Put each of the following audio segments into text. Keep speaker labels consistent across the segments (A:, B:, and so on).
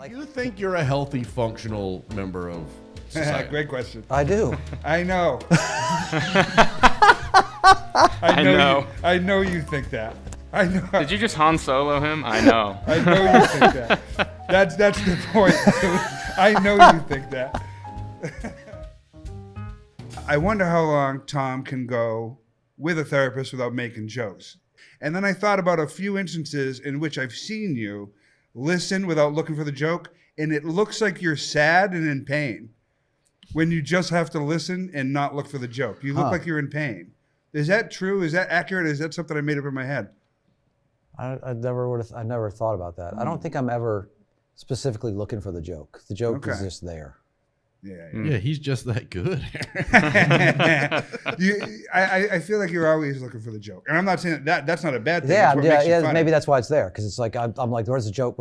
A: Do you think you're a healthy, functional member of society?
B: Great question.
C: I do.
B: I know. I know you think that. I know.
D: Did you just Han Solo him? I know.
B: I know you think that. That's the point. I know you think that. I wonder how long Tom can go with a therapist without making jokes. And then I thought about a few instances in which I've seen you listen without looking for the joke, and it looks like you're sad and in pain when you just have to listen and not look for the joke. You look like you're in pain. Is that true? Is that accurate? Is that something I made up in my head?
C: I never thought about that. I don't think I'm ever specifically looking for the joke. The joke is just there.
A: Yeah, he's just that good.
B: I feel like you're always looking for the joke, and I'm not saying that's not a bad thing.
C: Yeah. Maybe that's why it's there, because it's like I'm like, where's the joke?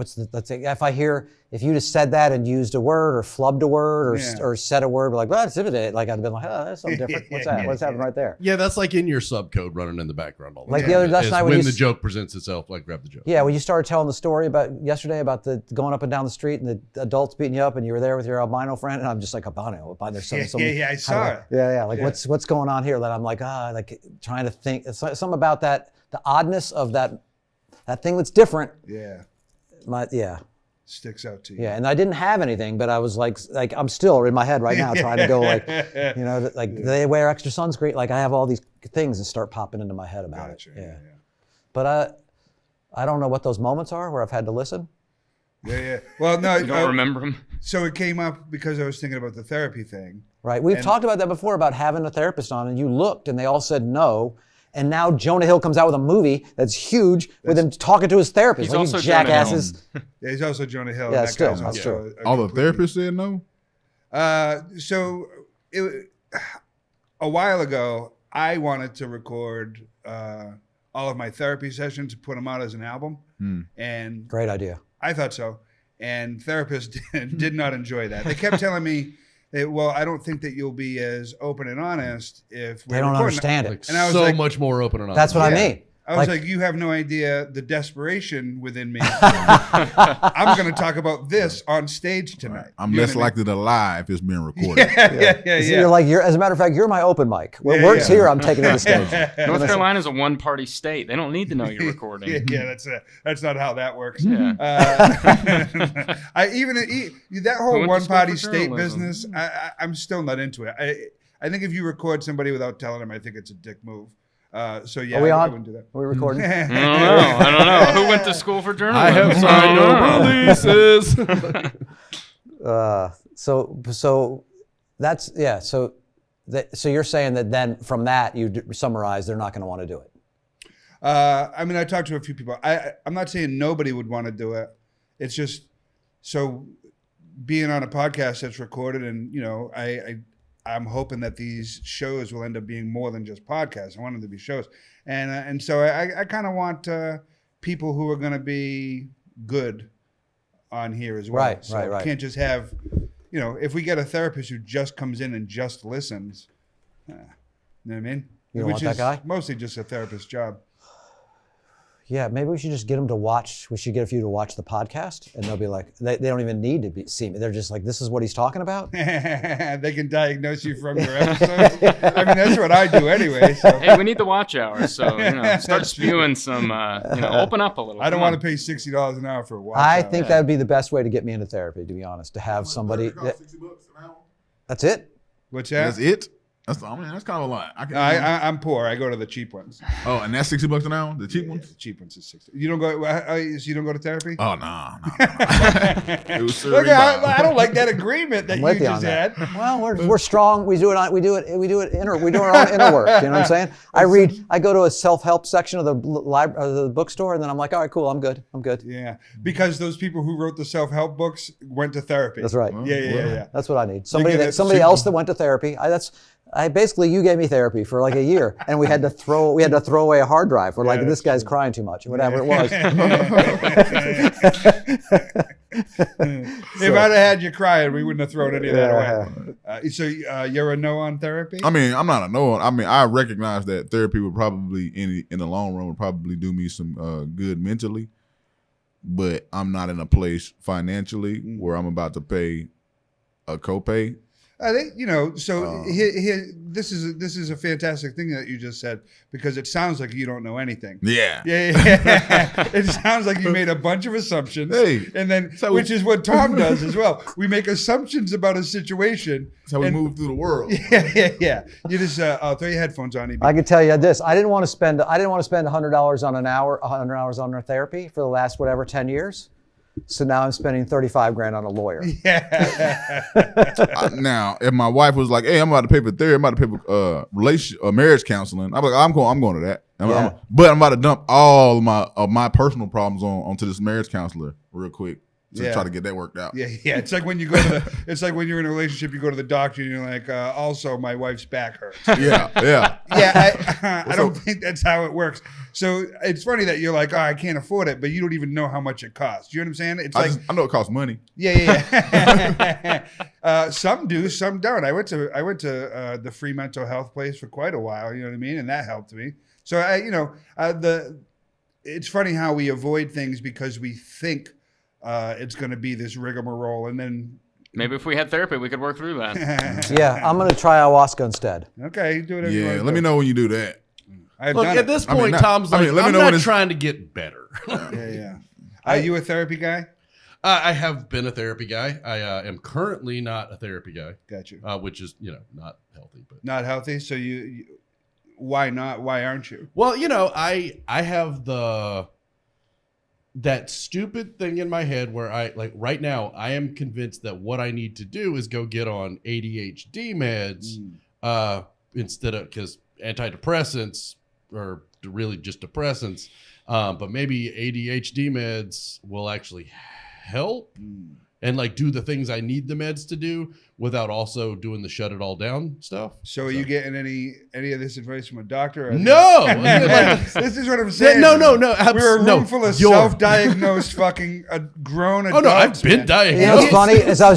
C: If you just said that and used a word or flubbed a word or said a word, like, well, that's it. Like I'd been like, oh, that's something different. What's that? What's happening right there?
A: Yeah, that's like in your subcode running in the background all the
C: like
A: time.
C: the other last night
A: when the joke presents itself, like grab the joke.
C: Yeah, when you started telling the story yesterday about the going up and down the street and the adults beating you up, and you were there with your albino friend, and I'm just like, albino. There's some
B: I saw it.
C: Yeah. Like what's going on here? That I'm like trying to think. It's something about that, the oddness of that thing that's different.
B: Yeah. Sticks out to you.
C: Yeah, and I didn't have anything, but I was like I'm still in my head right now trying to go do they wear extra sunscreen? Like I have all these things that start popping into my head about it. Yeah. But I don't know what those moments are where I've had to listen.
B: Yeah. Well, no,
D: you don't remember them.
B: So it came up because I was thinking about the therapy thing.
C: Right. We've talked about that before, about having a therapist on, and you looked, and they all said no. And now Jonah Hill comes out with a movie that's huge with him talking to his therapist.
D: He's
C: like
D: also
C: jackasses.
B: Yeah, he's also Jonah Hill.
C: Yeah,
B: that
C: still,
B: guy's
C: that's
B: also
C: true.
E: All the therapists said no?
B: A while ago, I wanted to record all of my therapy sessions and put them out as an album. And
C: Great idea.
B: I thought so. And therapists did not enjoy that. They kept telling me, well, I don't think that you'll be as open and honest if we're
C: They don't
B: recording
C: understand
B: it.
C: it.
B: And I was
A: so
B: like,
A: much more open and honest.
C: That's what I mean.
B: I was like, you have no idea the desperation within me. I'm going to talk about this on stage tonight.
E: I'm less likely to lie if it's being recorded.
B: Yeah.
C: As a matter of fact, you're my open mic. What works here, I'm taking to the stage.
D: North Carolina is a one-party state. They don't need to know you're recording.
B: That's not how that works.
D: Yeah.
B: That whole one-party state
D: journalism.
B: business, I'm still not into it. I think if you record somebody without telling them, I think it's a dick move.
C: Are we
B: I
C: on?
B: wouldn't do that.
C: Are we recording?
D: I don't know. Who went to school for journalism?
A: I have signed no releases.
C: So that's So you're saying that then from that you summarize they're not going to want to do it.
B: I talked to a few people. I'm not saying nobody would want to do it. It's just so being on a podcast that's recorded, and I'm hoping that these shows will end up being more than just podcasts. I want them to be shows, and so I kind of want people who are going to be good on here as well.
C: Right.
B: You can't just have, if we get a therapist who just comes in and just listens, you know what I mean?
C: You don't want that guy?
B: Mostly just a therapist's job.
C: Yeah, maybe we should just get them to watch. We should get a few to watch the podcast, and they'll be like, they don't even need to see me. They're just like, this is what he's talking about.
B: They can diagnose you from your episodes. That's what I do anyway. So.
D: Hey, we need the watch hour, so start spewing some. Open up a little.
B: I don't want to pay $60 an hour for a watch.
C: I think that would be the best way to get me into therapy, to be honest. To have somebody.
E: $60 an hour?
C: That's it.
B: What's that?
E: That's it? That's kind of a lot.
B: I'm poor. I go to the cheap ones.
E: Oh, and that's $60 an hour? The cheap ones?
B: The cheap ones is 60. You don't go. You don't go to therapy?
E: Oh no. It was
B: Look, I don't like that agreement that you just had.
C: Well, we're strong. We do it. We do our own inner work. You know what I'm saying? I go to a self-help section of the bookstore, and then I'm like, all right, cool. I'm good.
B: Yeah, because those people who wrote the self-help books went to therapy.
C: That's right.
B: Yeah.
C: That's what I need. Somebody else that went to therapy. You gave me therapy for like a year, and we had to throw away a hard drive. We're like, this guy's crying too much, or whatever it was.
B: If I'd have had you crying, we wouldn't have thrown any of that away. So you're a no on therapy?
E: I'm not a no. I recognize that therapy would probably, in the long run, would probably do me some good mentally. but I'm not in a place financially where I'm about to pay a copay.
B: I think this is a fantastic thing that you just said, because it sounds like you don't know anything.
E: Yeah.
B: Yeah. It sounds like you made a bunch of assumptions, and then which is what Tom does as well. We make assumptions about a situation.
E: That's how we move through the world.
B: Yeah. You just throw your headphones on.
C: I can tell you this: I didn't want to spend $100 on an hour, 100 hours on our therapy for the last 10 years. So now I'm spending $35,000 on a lawyer.
B: Yeah.
E: Now, if my wife was like, "Hey, I'm about to pay for therapy, I'm about to pay for marriage counseling," I'm like, "I'm going to that." But I'm about to dump all of my personal problems onto this marriage counselor real quick to try to get that worked out.
B: Yeah. It's like when you go to it's like when you're in a relationship, you go to the doctor and you're like, also my wife's back hurts.
E: Yeah.
B: Yeah. I don't think that's how it works. So it's funny that you're like, I can't afford it, but you don't even know how much it costs. You know what I'm saying? It's
E: I know it costs money.
B: Yeah. Some do, some don't. I went to the free mental health place for quite a while. You know what I mean? And that helped me. So it's funny how we avoid things because we think it's going to be this rigmarole, and then
D: maybe if we had therapy, we could work through that.
C: Yeah, I'm going to try ayahuasca instead.
B: Okay, do whatever you want to
E: let me know when you do that.
A: Look, at this point, Tom's like, I'm not trying to get better.
B: Yeah. Are you a therapy guy?
A: I have been a therapy guy. I am currently not a therapy guy.
B: Got you.
A: Which is, not healthy. But
B: not healthy. So you why not? Why aren't you?
A: Well, I have that stupid thing in my head where right now I am convinced that what I need to do is go get on ADHD meds instead of, because antidepressants are really just depressants, but maybe ADHD meds will actually help and do the things I need the meds to do without also doing the shut it all down stuff.
B: So are you getting any of this advice from a doctor? Or
A: No.
B: This is what I'm saying.
A: No.
B: We're a room full of self-diagnosed fucking grown adults.
A: Oh no, I've been diagnosed.
C: You know what's funny is I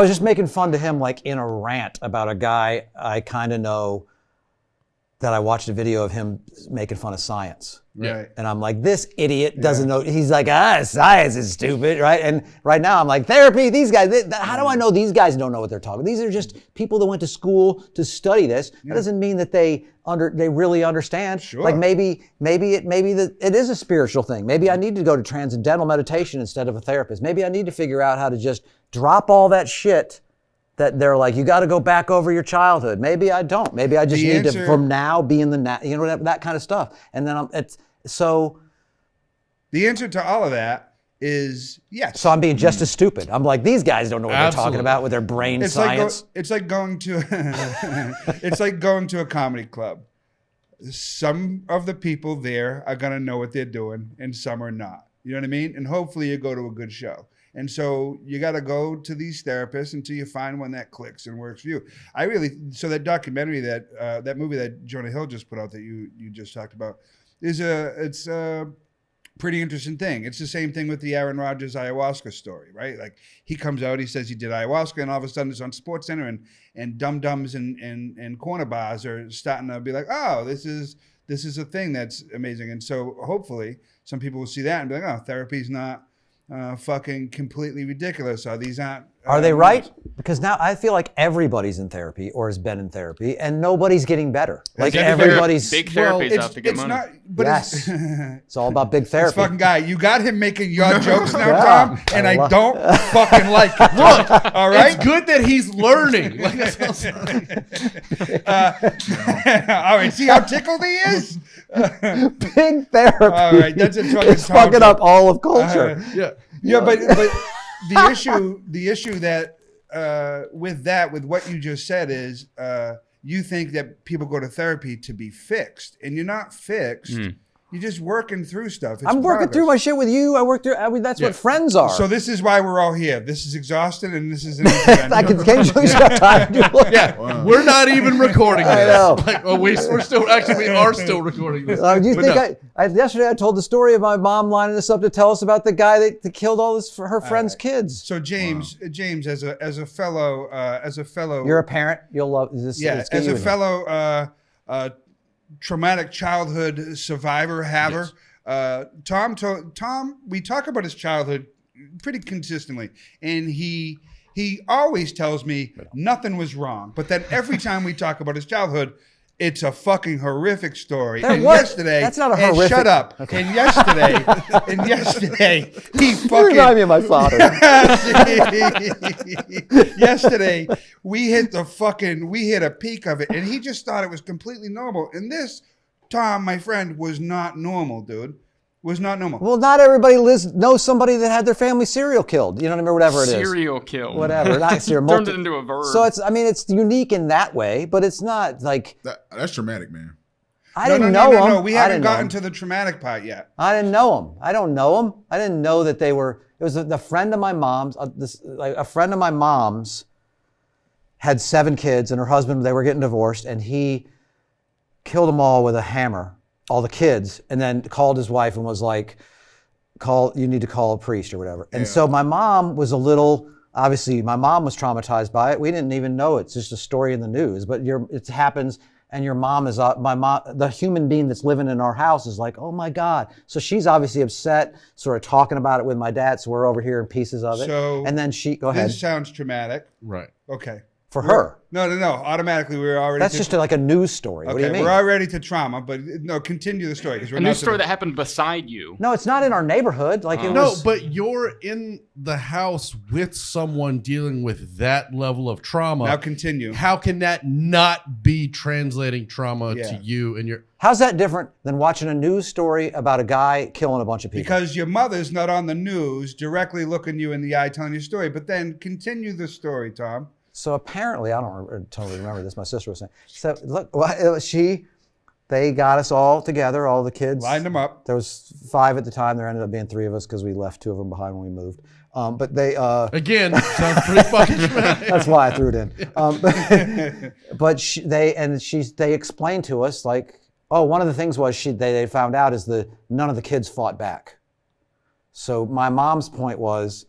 C: was just making fun to him in a rant about a guy I kind of know, that I watched a video of him making fun of science.
B: Right.
C: And I'm like, this idiot doesn't know. He's like, science is stupid, right? And right now I'm like, therapy, these guys, how do I know these guys don't know what they're talking about? These are just people that went to school to study this. That doesn't mean that they really understand.
B: Sure.
C: Maybe it is a spiritual thing. Maybe I need to go to transcendental meditation instead of a therapist. Maybe I need to figure out how to just drop all that shit that they're like, you got to go back over your childhood. Maybe I don't. Maybe I just need to, from now, be in the now, that kind of stuff. And then
B: the answer to all of that is yes.
C: So I'm being just as stupid. I'm like, these guys don't know what they're talking about with their brain science.
B: It's like going to it's like going to a comedy club. Some of the people there are going to know what they're doing and some are not. You know what I mean? And hopefully you go to a good show. And so you got to go to these therapists until you find one that clicks and works for you. So that documentary, that movie that Jonah Hill just put out that you just talked about, it's a pretty interesting thing. It's the same thing with the Aaron Rodgers ayahuasca story, right? Like he comes out, he says he did ayahuasca, and all of a sudden it's on SportsCenter, and dum-dums and corner bars are starting to be like, oh, this is a thing that's amazing. And so hopefully some people will see that and be like, oh, therapy's not fucking completely ridiculous. Are they
C: right? Because now I feel like everybody's in therapy or has been in therapy, and nobody's getting better. Everybody's
D: big therapies out to get money.
B: Yes,
C: it's all about big therapy.
B: This fucking guy, you got him making your jokes now, Tom, and I don't fucking like it.
A: Look,
B: all right,
A: it's good that he's learning.
B: All right, see how tickled he is.
C: Big therapy.
B: All right, that's
C: it's fucking up all of culture.
B: Yeah, but the issue that with what you just said is you think that people go to therapy to be fixed, and you're not fixed. You're just working through stuff.
C: I'm working through my shit with you. That's what friends are.
B: So this is why we're all here. This is exhausted, and this is an intervention.
C: I can occasionally shut time.
A: We're not even recording this.
C: I know.
A: We are still recording this.
C: Do you think yesterday I told the story of my mom lining us up to tell us about the guy that killed all her friends' kids.
B: So James, as a fellow,
C: you're a parent. You'll love this.
B: Yeah, as a fellow traumatic childhood survivor, Tom, we talk about his childhood pretty consistently, and he always tells me nothing was wrong. But then every time we talk about his childhood, it's a fucking horrific story. Yesterday,
C: that's not a horrific.
B: Shut up. Okay. And yesterday, he fucking.
C: You remind me of my father.
B: Yesterday, we hit a peak of it, and he just thought it was completely normal. And this, Tom, my friend, was not normal, dude. Was not normal.
C: Well, not everybody knows somebody that had their family serial killed. You know what I mean? Whatever it is.
D: Serial killed.
C: Whatever. Not serial.
D: Turned it into a verb.
C: So it's unique in that way, but it's not like.
E: That's traumatic, man.
C: I didn't know him.
B: No, we haven't gotten to the traumatic part yet.
C: I didn't know him. I don't know him. I didn't know that they were. It was a friend of my mom's. A friend of my mom's had 7 kids, and her husband. They were getting divorced, and he killed them all with a hammer. All the kids, and then called his wife and was like, you need to call a priest or whatever. And so my mom was obviously my mom was traumatized by it. We didn't even know it's just a story in the news, but it happens, and your mom is, the human being that's living in our house is like, oh my God. So she's obviously upset, sort of talking about it with my dad, so we're over here in pieces of it. And then go ahead.
B: This sounds traumatic.
A: Right.
B: Okay.
C: For her.
B: No. Automatically, we're already.
C: That's just like a news story.
B: Okay,
C: what do you mean?
B: We're already to trauma, but no, continue the story.
D: A news story that happened beside you.
C: No, it's not in our neighborhood. Like it
A: No,
C: was.
A: but you're in the house with someone dealing with that level of trauma.
B: Now continue.
A: How can that not be translating trauma to you and your?
C: How's that different than watching a news story about a guy killing a bunch of people?
B: Because your mother's not on the news directly looking you in the eye telling your story. But then continue the story, Tom.
C: So apparently, I don't totally remember this. My sister was saying. So look, they got us all together, all the kids.
B: Lined them up.
C: There was 5 at the time. There ended up being 3 of us because we left 2 of them behind when we moved. But they
A: again sounds pretty fucking dramatic.
C: That's why I threw it in. But they explained to us like, one of the things was they found out is none of the kids fought back. So my mom's point was.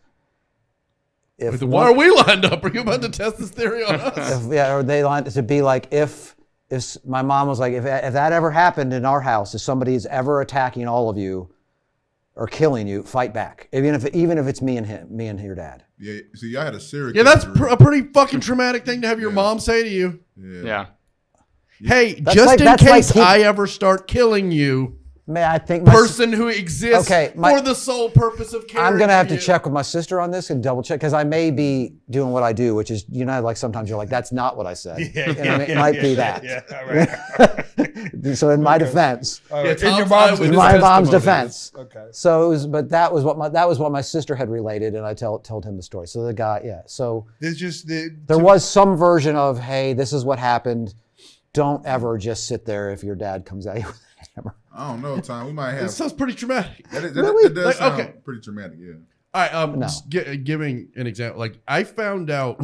A: Why are we lined up? Are you about to test this theory on us?
C: Or they lined to be like, if my mom was like, if that ever happened in our house, if somebody is ever attacking all of you or killing you, fight back. Even if it's me and your dad.
E: Yeah, see, I had a serious.
A: Yeah, that's a pretty fucking traumatic thing to have your mom say to you.
D: Yeah.
A: Hey, just in case I ever start killing you.
C: I think
A: person who exists for the sole purpose of caring.
C: I'm gonna have to check with my sister on this and double check because I may be doing what I do, which is like sometimes you're like that's not what I said. It might be that.
B: Yeah,
C: so in my defense,
B: in
C: my mom's defense.
B: Okay.
C: So that was what my sister had related, and I told him the story. So the guy, So there was some version of, hey, this is what happened. Don't ever just sit there if your dad comes at you with a hammer.
E: I don't know, Tom. We might have.
A: It sounds pretty traumatic.
E: That does sound pretty traumatic, yeah.
A: All right, giving an example. Like, I found out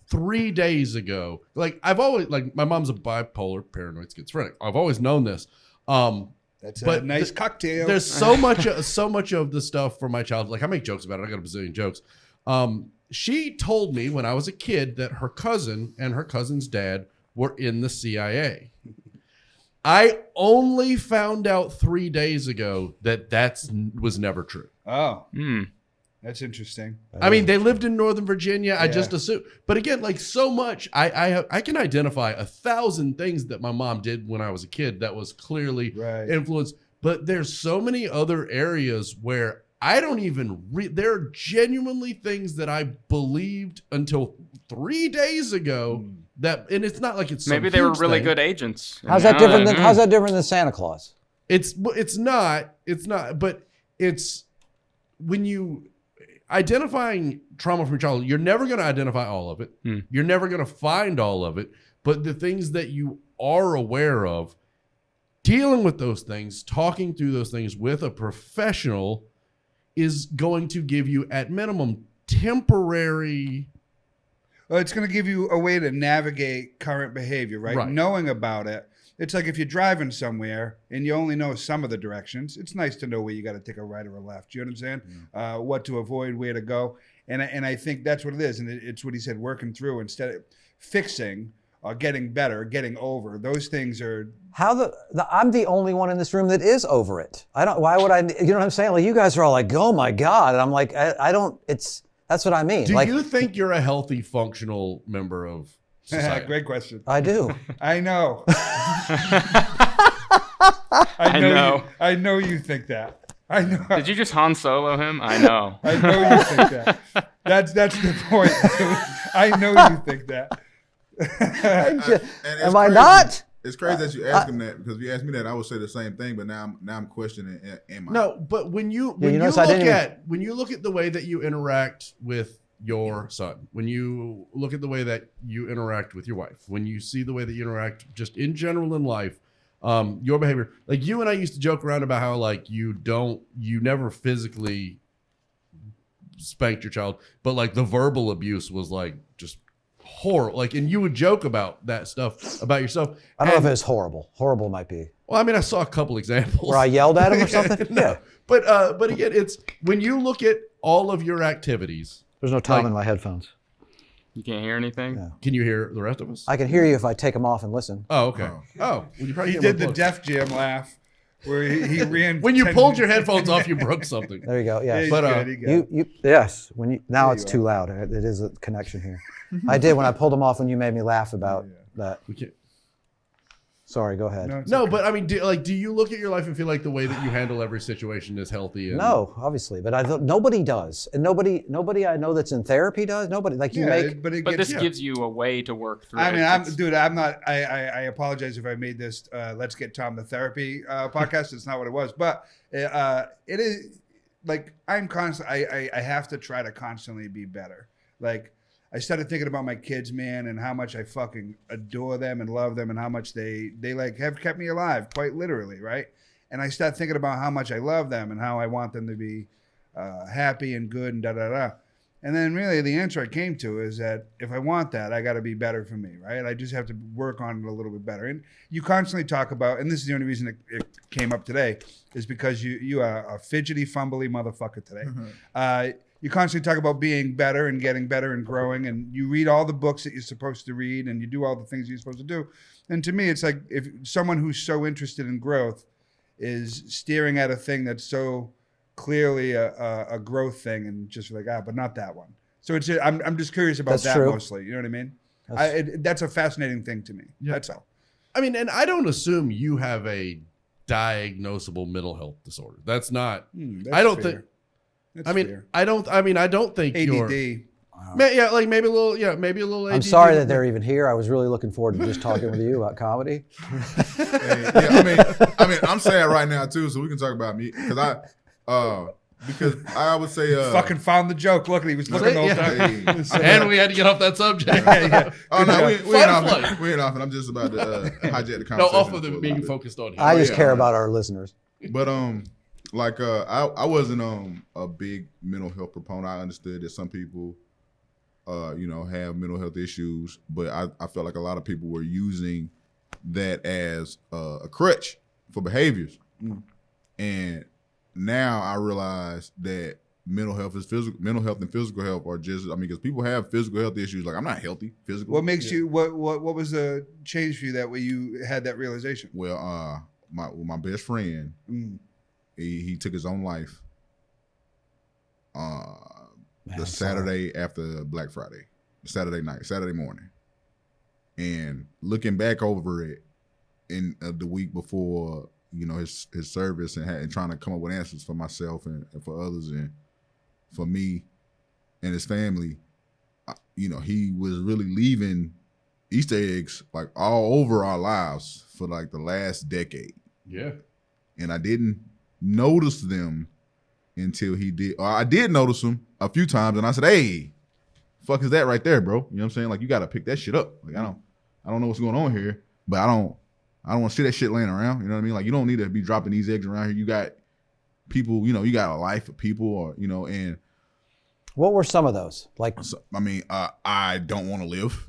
A: 3 days ago, like, I've always, like, my mom's a bipolar, paranoid schizophrenic. I've always known this.
B: That's a nice cocktail.
A: There's so much of the stuff from my childhood. Like, I make jokes about it. I got a bazillion jokes. She told me when I was a kid that her cousin and her cousin's dad were in the CIA. I only found out 3 days ago that was never true.
B: Oh, that's interesting.
A: I mean, they lived in Northern Virginia. I just assumed, but again, like so much, I can identify 1,000 things that my mom did when I was a kid that was clearly influenced. But there's so many other areas where I don't even there are genuinely things that I believed until 3 days ago. And it's not like it's
D: maybe they were really good agents.
C: How's that different than Santa Claus?
A: It's not, but it's when you identifying trauma from your childhood, you're never going to identify all of it. You're never going to find all of it, but the things that you are aware of, dealing with those things, talking through those things with a professional is going to give you at minimum temporary.
B: Well, it's going to give you a way to navigate current behavior, right? Knowing about it. It's like if you're driving somewhere and you only know some of the directions, it's nice to know where you got to take a right or a left. You know what I'm saying? What to avoid, where to go. And I think that's what it is. And it's what he said, working through instead of fixing getting better, getting over. Those things are.
C: I'm the only one in this room that is over it. Why would I, you know what I'm saying? Like you guys are all like, oh my God. And I'm like, I don't, that's what I mean.
A: Do
C: like,
A: you think you're a healthy, functional member of society?
B: Great question.
C: I do.
B: I know. I know you think that. I know.
D: Did you just Han Solo him? I know.
B: I know you think that. That's the point. I know you think that.
C: Am I not?
E: It's crazy that you ask him that, because if you asked me that, I would say the same thing. But now I'm questioning. Am I?
A: No, but when you look at the way that you interact with your son, when you look at the way that you interact with your wife, when you see the way that you interact just in general in life, your behavior, like you and I used to joke around about how like you never physically spanked your child, but like the verbal abuse was like just horrible. Like, and you would joke about that stuff about yourself.
C: I don't know if it was horrible. Horrible might be.
A: Well, I mean, I saw a couple examples
C: where I yelled at him or something.
A: No.
C: Yeah.
A: But again, it's when you look at all of your activities.
C: There's no time in my headphones.
D: You can't hear anything?
C: Yeah.
A: Can you hear the rest of us?
C: I can hear you if I take them off and listen.
A: Oh, okay. Well, you probably
B: He did the Def Jam laugh where he ran.
A: When you pulled your headphones off, you broke something.
C: There you go. Yeah.
B: But
C: yes. Now it's too loud. It is a connection here. I did when I pulled them off when you made me laugh about that.
A: We can't.
C: Sorry, go ahead.
A: No, okay. But I mean, do you look at your life and feel like the way that you handle every situation is healthy?
C: No, obviously, but nobody does, and nobody I know that's in therapy does. Nobody like you make.
D: But this gives you a way to work through.
B: I mean, I'm not. I apologize if I made this. Let's get Tom the therapy podcast. It's not what it was, but it is like I'm constant. I have to try to constantly be better. Like. I started thinking about my kids, man, and how much I fucking adore them and love them and how much they like have kept me alive, quite literally, right? And I started thinking about how much I love them and how I want them to be happy and good and da-da-da. And then really the answer I came to is that if I want that, I got to be better for me, right? I just have to work on it a little bit better. And you constantly talk about, and this is the only reason it came up today, is because you are a fidgety, fumbly motherfucker today. Mm-hmm. You constantly talk about being better and getting better and growing, and you read all the books that you're supposed to read, and you do all the things you're supposed to do. And to me, it's like if someone who's so interested in growth is staring at a thing that's so clearly a growth thing, and just like, but not that one. So I'm just curious about that mostly. You know what I mean? That's a fascinating thing to me. Yeah. That's all.
A: I mean, and I don't assume you have a diagnosable mental health disorder. That's not. I don't think. I mean, I don't think
B: ADD.
A: You're. Yeah, like maybe a little. ADD.
C: I'm sorry that they're even here. I was really looking forward to just talking with you about comedy.
E: I mean, I'm sad right now too, so we can talk about me because I would say
B: fucking found the joke. Look, he was looking the whole time.
A: And we had to get off that subject.
E: Oh no, we ain't off, and I'm just about to hijack the conversation.
A: No, off of the being focused on here.
C: I just care about our listeners.
E: But like I wasn't a big mental health proponent. I understood that some people have mental health issues, but I felt like a lot of people were using that as a crutch for behaviors. And now I realize that mental health and physical health are just, because people have physical health issues. Like, I'm not healthy physically.
B: What makes you what was the change for you that way you had that realization?
E: Well, my best friend, he took his own life Saturday after Black Friday, Saturday morning. And looking back over it in the week before, his service and trying to come up with answers for myself and for others and for me and his family, he was really leaving Easter eggs like all over our lives for like the last decade.
A: Yeah.
E: And I didn't notice them until he did. I did notice them a few times, and I said, "Hey, fuck is that right there, bro?" You know what I'm saying? Like, you got to pick that shit up. Like, I don't know what's going on here, but I don't want to see that shit laying around. You know what I mean? Like, you don't need to be dropping these eggs around here. You got people. You got a life of people, or and.
C: What were some of those? Like,
E: I don't want to live.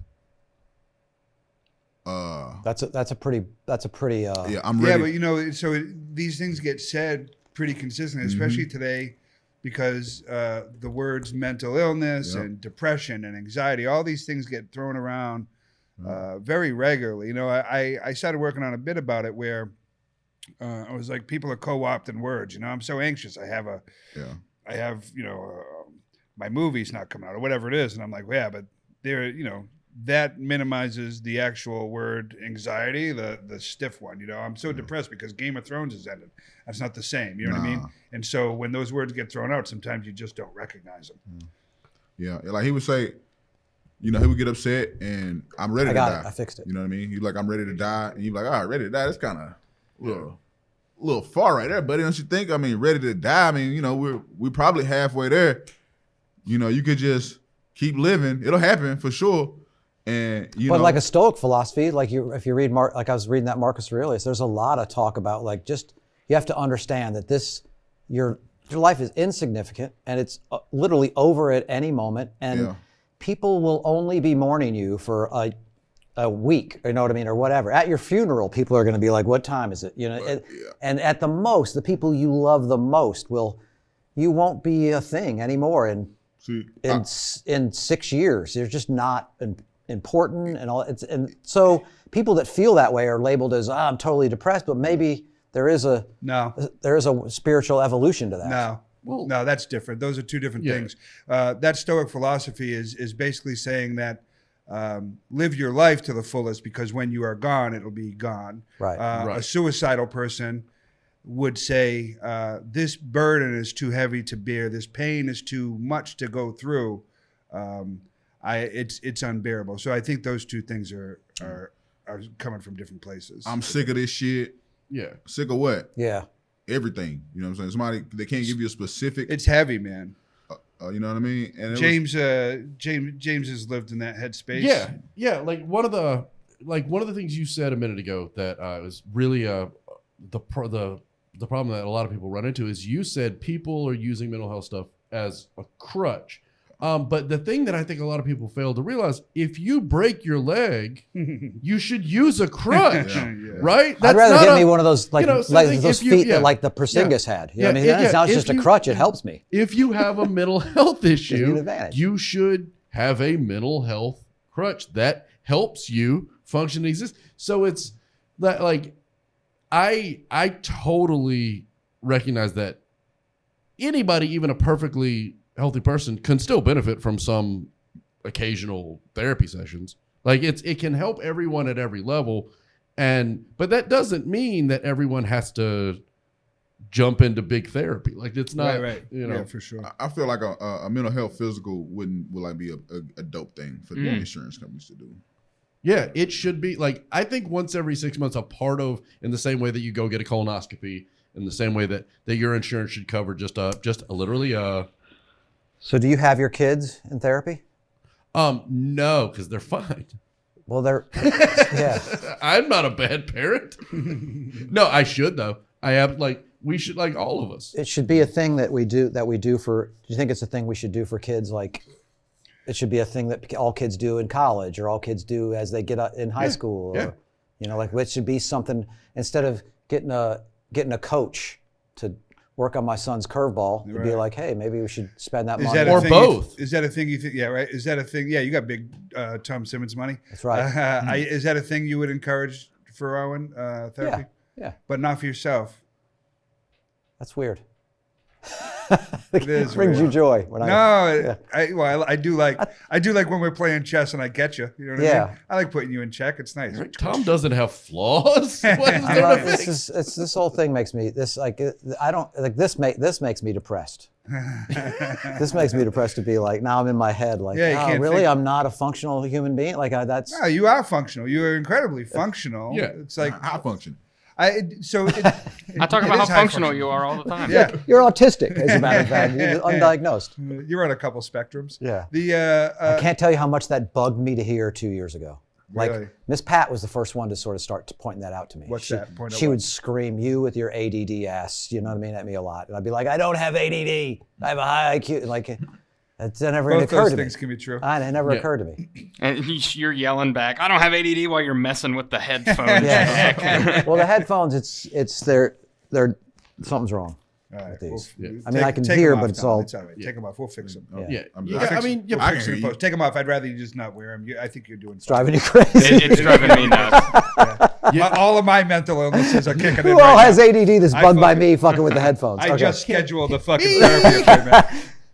C: That's a pretty.
E: Yeah, I'm ready.
B: Yeah, but so these things get said pretty consistently, especially today, because the words mental illness and depression and anxiety, all these things get thrown around very regularly. You know, I started working on a bit about it where I was like, people are co-opting words. You know, I'm so anxious. I have, you know, my movie's not coming out or whatever it is. And I'm like, well, yeah, but there, you know, that minimizes the actual word anxiety, the stiff one. You know, I'm so depressed because Game of Thrones has ended. That's not the same. You know what I mean? And so when those words get thrown out, sometimes you just don't recognize them.
E: Yeah, like he would say, you know, he would get upset and I'm ready to die.
C: I fixed it.
E: You know what I mean? He's like, I'm ready to die. And you're like, all right, ready to die. That's kind of a little far right there, buddy. Don't you think? I mean, ready to die. I mean, you know, we're probably halfway there. You know, you could just keep living. It'll happen for sure. And you
C: but
E: know,
C: like a Stoic philosophy, like if you read like I was reading that Marcus Aurelius, there's a lot of talk about like just you have to understand that your life is insignificant and it's literally over at any moment, and people will only be mourning you for a week, you know what I mean, or whatever. At your funeral, people are going to be like, "What time is it?" You know, and at the most, the people you love the most you won't be a thing anymore in 6 years. You're just not important and all. And so people that feel that way are labeled as I'm totally depressed, but maybe there is a spiritual evolution to that.
B: No, that's different. Those are two different things. That Stoic philosophy is basically saying that live your life to the fullest, because when you are gone, it'll be gone.
C: Right.
B: A suicidal person would say, this burden is too heavy to bear. This pain is too much to go through. It's unbearable. So I think those two things are coming from different places.
E: I'm sick of this shit.
A: Yeah.
E: Sick of what?
C: Yeah.
E: Everything. You know what I'm saying? Somebody, they can't give you a specific.
B: It's heavy, man.
E: You know what I mean? And
B: James has lived in that headspace.
A: Yeah. Yeah. Like one of the things you said a minute ago that was really the problem that a lot of people run into is you said people are using mental health stuff as a crutch. But the thing that I think a lot of people fail to realize, if you break your leg, you should use a crutch, right?
C: I'd rather get me one of those like those feet that like the Porzingis had. You know what I mean? Now it's just a crutch. It helps me.
A: If you have a mental health issue, you should have a mental health crutch that helps you function and exist. So it's that like I totally recognize that anybody, even a perfectly healthy person, can still benefit from some occasional therapy sessions. Like it can help everyone at every level, but that doesn't mean that everyone has to jump into big therapy. Like it's not
B: right.
A: You know,
B: for sure.
E: I feel like a mental health physical would like be a dope thing for the insurance companies to do.
A: Yeah, it should be. Like I think once every 6 months, a part of, in the same way that you go get a colonoscopy, in the same way that your insurance should cover just literally
C: So do you have your kids in therapy?
A: No, because they're fine.
C: Well,
A: I'm not a bad parent. No, I should though. I have we should, like all of us.
C: It should be a thing that we do for. Do you think it's a thing we should do for kids? Like, it should be a thing that all kids do in college, or all kids do as they get in high school, or you know, like it should be something instead of getting a coach to work on my son's curveball. It'd be like, hey, maybe we should spend that money.
A: Or both.
B: Is that a thing you think? Yeah, right. Is that a thing? Yeah, you got big Tom Simmons money.
C: That's right.
B: Is that a thing you would encourage for Owen, therapy?
C: Yeah.
B: But not for yourself.
C: That's weird.
B: It is
C: brings
B: weird.
C: You joy.
B: I do like when we're playing chess and I get you. You know what I mean? I like putting you in check. It's nice.
A: Tom doesn't have flaws. What is there to fix?
C: This whole thing makes me this makes me depressed. This makes me depressed to be like, now I'm in my head like, oh, really? I'm not a functional human being. Like that's.
B: No, you are functional. You are incredibly functional.
A: Yeah,
B: it's like
E: high function.
D: I talk about how functional you are all the time.
B: Yeah,
C: you're autistic, as a matter of fact. You're undiagnosed.
B: You're on a couple spectrums.
C: Yeah.
B: I
C: can't tell you how much that bugged me to hear 2 years ago. Like
B: really?
C: Miss Pat was the first one to sort of start pointing that out to me.
B: What's that?
C: She would scream, "You with your ADD ass," you know what I mean, at me a lot, and I'd be like, "I don't have ADD. I have a high IQ." Like, it never occurred to me.
B: Both those things can be true.
C: It never occurred to me.
D: And you're yelling back, "I don't have ADD," while you're messing with the headphones.
C: Well, the headphones, it's they're something's wrong.
B: All right.
C: with these.
B: Well,
C: I mean, I can
B: take
C: hear,
B: them off,
C: but it's
B: Tom.
C: all.
B: It's all right. Take them off. We'll fix them.
A: Yeah.
E: I'm
A: Yeah,
E: just-
A: I mean,
B: We'll
E: I
B: fix
E: can
B: them in
E: hear
B: post. Take them off. I'd rather you just not wear them. I think you're doing
C: It's driving you
B: fine.
C: crazy.
D: It's driving me nuts.
B: All of my mental illnesses are kicking in.
C: Who
B: right
C: all has
B: now.
C: ADD that's
B: I
C: bugged by
B: fucking-
C: me fucking with the headphones?
B: I
C: Okay.
B: just scheduled a fucking therapy appointment.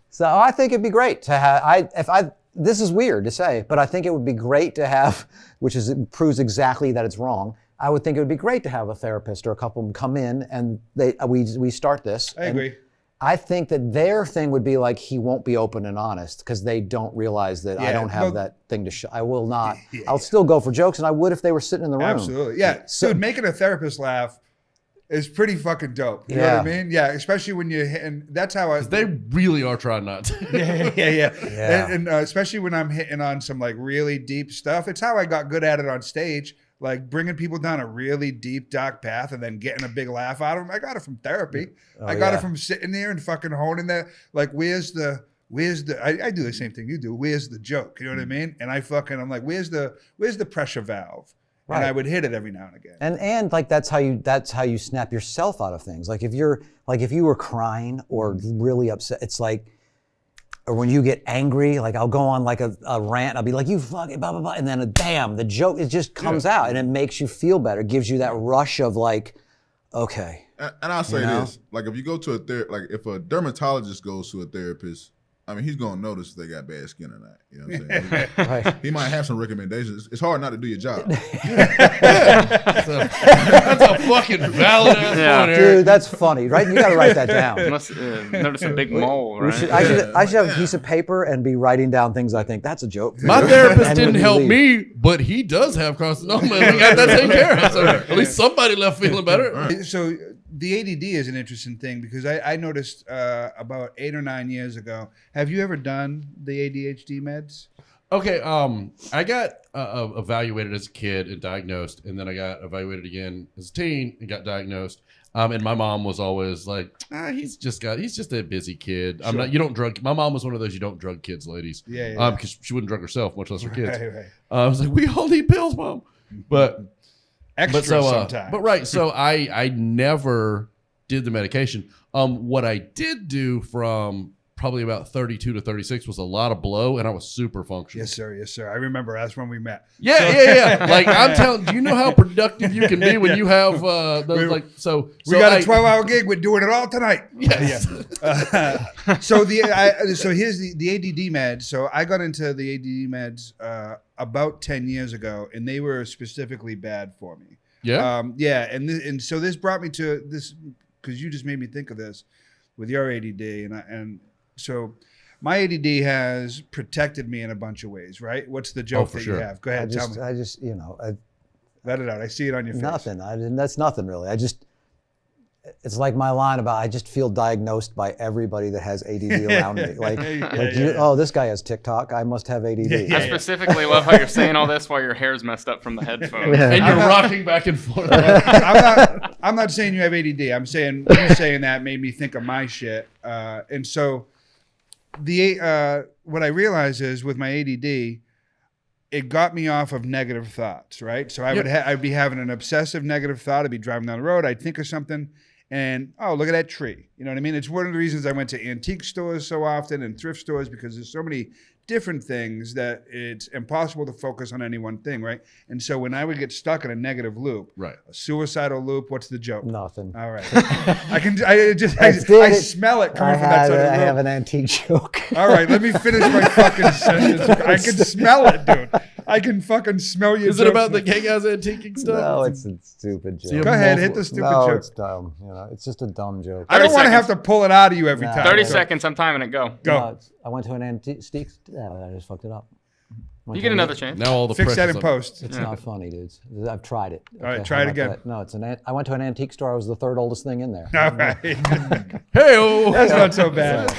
C: So I think it'd be great to have. This is weird to say, but I think it would be great to have, it proves exactly that it's wrong. I would think it would be great to have a therapist or a couple of them come in and we start this.
B: I agree.
C: I think that their thing would be like he won't be open and honest because they don't realize that I don't have that thing to show. I will not. I'll still go for jokes, and I would if they were sitting in the room.
B: Absolutely. Yeah.
C: So-
B: Dude, making a therapist laugh is pretty fucking dope. You know
C: Yeah.
B: what I mean? Yeah. Especially when you're hitting. That's how I.
A: They really are trying not to.
B: Yeah. And especially when I'm hitting on some like really deep stuff. It's how I got good at it on stage. Like bringing people down a really deep, dark path and then getting a big laugh out of them. I got it from therapy. I got it from sitting there and fucking holding that. Like, where's the, I do the same thing you do. Where's the joke? You know what I mean? And I'm like, where's the pressure valve?
C: Right.
B: And I would hit it every now and again.
C: And like that's how you snap yourself out of things. Like if you were crying or really upset, it's like, or when you get angry, like I'll go on like a rant, I'll be like, you fucking blah, blah, blah. And then bam, the joke, it just comes out and it makes you feel better. It gives you that rush of like, okay.
E: And I'll say this, like if you go to like if a dermatologist goes to a therapist, I mean, he's gonna notice if they got bad skin or not. You know what I'm saying?
C: Right.
E: He might have some recommendations. It's hard not to do your job.
A: That's a fucking valid ass
D: Yeah.
A: point, Eric.
C: Dude, that's funny, right? You gotta write that down.
D: Notice a big mole, right?
C: I should have a piece of paper and be writing down things I think that's a joke.
A: My therapist
C: And
A: didn't
C: when you
A: help
C: leave.
A: me, but he does have carcinoma, and we got that taken care of. So at least somebody left feeling better.
B: So the ADD is an interesting thing because I noticed about 8 or 9 years ago. Have you ever done the ADHD meds?
A: Okay, I got evaluated as a kid and diagnosed, and then I got evaluated again as a teen and got diagnosed. And my mom was always like, he's just a busy kid. I'm not. You don't drug. My mom was one of those you don't drug kids, ladies.
B: Yeah.
A: Because she wouldn't drug herself, much less her kids.
B: Right.
A: I was like, we all need pills, mom. But
B: Extra sometimes.
A: But right, so I never did the medication. What I did do from probably about 32 to 36 was a lot of blow, and I was super functional.
B: Yes, sir. I remember that's when we met.
A: Yeah. Like I'm telling, do you know how productive you can be when you have those like so?
B: We got a 12-hour gig. We're doing it all tonight.
A: Yes.
B: So here's the ADD meds. So I got into the ADD meds about 10 years ago, and they were specifically bad for me.
A: Yeah.
B: And so this brought me to this because you just made me think of this with your ADD, and so my ADD has protected me in a bunch of ways, right? What's the joke that you have? Go ahead, tell me.
C: I just
B: Let it out. I see it on your face.
C: nothing. That's nothing really. It's like my line about I just feel diagnosed by everybody that has ADD around me. Like, oh, this guy has TikTok. I must have ADD.
D: I specifically love how you're saying all this while your hair's messed up from the headphones.
A: And you're rocking back and forth.
B: I'm not saying you have ADD. I'm saying you saying that made me think of my shit. And so what I realized is with my ADD, it got me off of negative thoughts, right? So I'd be having an obsessive negative thought. I'd be driving down the road. I'd think of something and, oh, look at that tree. You know what I mean? It's one of the reasons I went to antique stores so often and thrift stores because there's so many different things that it's impossible to focus on any one thing, right? And so when I would get stuck in a negative loop,
A: Right.
B: a suicidal loop, what's the joke?
C: Nothing.
B: All right. I smell it coming from that side of the room.
C: I have an antique joke.
B: All right, let me finish my fucking sentence. I can smell it, dude. I can fucking smell your
A: Is it
B: jokes.
A: about the gay guys antiquing stuff?
C: No, it's a stupid joke.
B: Go ahead, hit the stupid
C: No,
B: joke.
C: it's dumb. You know, it's just a dumb joke.
B: I don't
D: 30
B: want to have
D: seconds.
B: to pull it out of you every time.
D: 30
B: Go.
D: seconds, I'm timing it. Go.
B: Go.
C: No, I went to an antique. I just fucked it up.
D: You get another chance.
A: Now all the
B: Fix that
A: pressure's
B: in
A: on-
B: post.
C: It's not funny, dudes. I've tried it.
B: All right,
C: Okay,
B: try
C: how
B: it
C: about
B: again.
C: that? No, I went to an antique store. I was the third oldest thing in there.
B: All right.
A: Hey-o.
B: That's not so bad.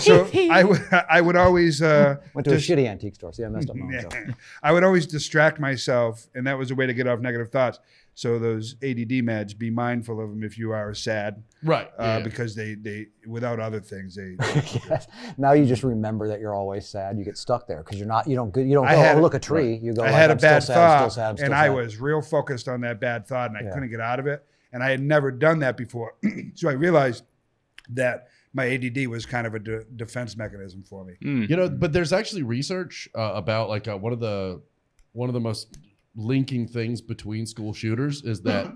B: So I would always
C: Went to a shitty antique store. See, I messed up my own joke.
B: I would always distract myself, and that was a way to get off negative thoughts. So those ADD meds, be mindful of them if you are sad,
A: Right. Yeah.
B: because they without other things they.
C: Yes. Now you just remember that you're always sad. You get stuck there because you don't go.
B: I had-
C: Oh, look, a tree. You go.
B: I
C: like,
B: had a
C: I'm still
B: bad
C: sad, I'm
B: thought,
C: still sad, I'm still
B: and I
C: sad.
B: was real focused on that bad thought, and I couldn't get out of it. And I had never done that before. So I realized that my ADD was kind of a defense mechanism for me.
A: You know, but there's actually research about like one of the most linking things between school shooters is that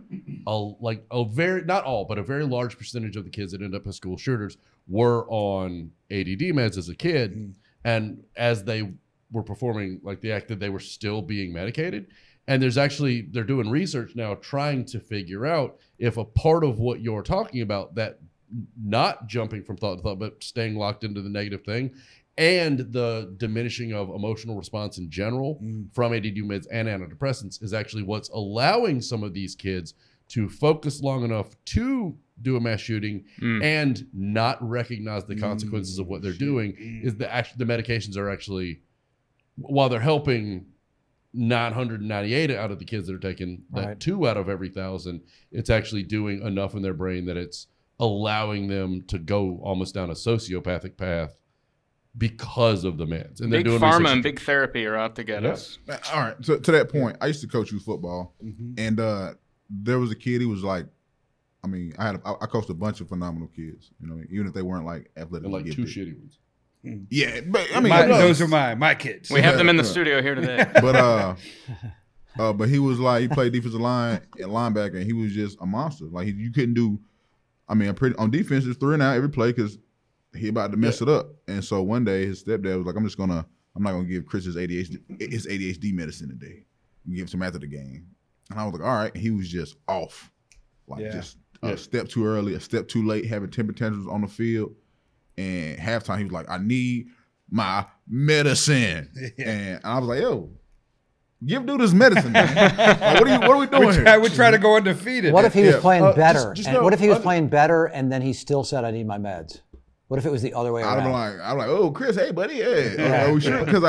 A: a very large percentage of the kids that end up as school shooters were on ADD meds as a kid, and as they were performing like the act, that they were still being medicated. And they're doing research now trying to figure out if a part of what you're talking about, that not jumping from thought to thought, but staying locked into the negative thing, and the diminishing of emotional response in general from ADD meds and antidepressants, is actually what's allowing some of these kids to focus long enough to do a mass shooting and not recognize the consequences of what they're doing. Is the medications are actually, while they're helping 998 out of the kids that are taking that 2 out of every 1,000, it's actually doing enough in their brain that it's allowing them to go almost down a sociopathic path because of the meds. And
D: big pharma and big therapy are out to get us.
E: All right. So to that point, I used to coach youth football, and there was a kid. He was like, I mean, I coached a bunch of phenomenal kids. You know, even if they weren't like athletic,
A: and like 2 shitty ones.
E: Yeah, but I mean,
B: those are my kids.
D: We have them in the studio here today.
E: But he was like, he played defensive line and linebacker, and he was just a monster. Like you couldn't do. I mean, on defense, it's 3 and out every play because he about to mess it up. And so one day his stepdad was like, I'm not gonna give Chris his ADHD medicine today. Give him after the game. And I was like, all right. And he was just off, like just a step too early, a step too late, having temper tantrums on the field. And halftime, he was like, I need my medicine. And I was like, yo, give dude his medicine, man. Like, what are we doing here?
B: We try to go undefeated.
C: What if he was playing better? What if he was playing better and then he still said, I need my meds? What if it was the other way around?
E: I'm like, oh, Chris, hey, buddy, are we sure? Because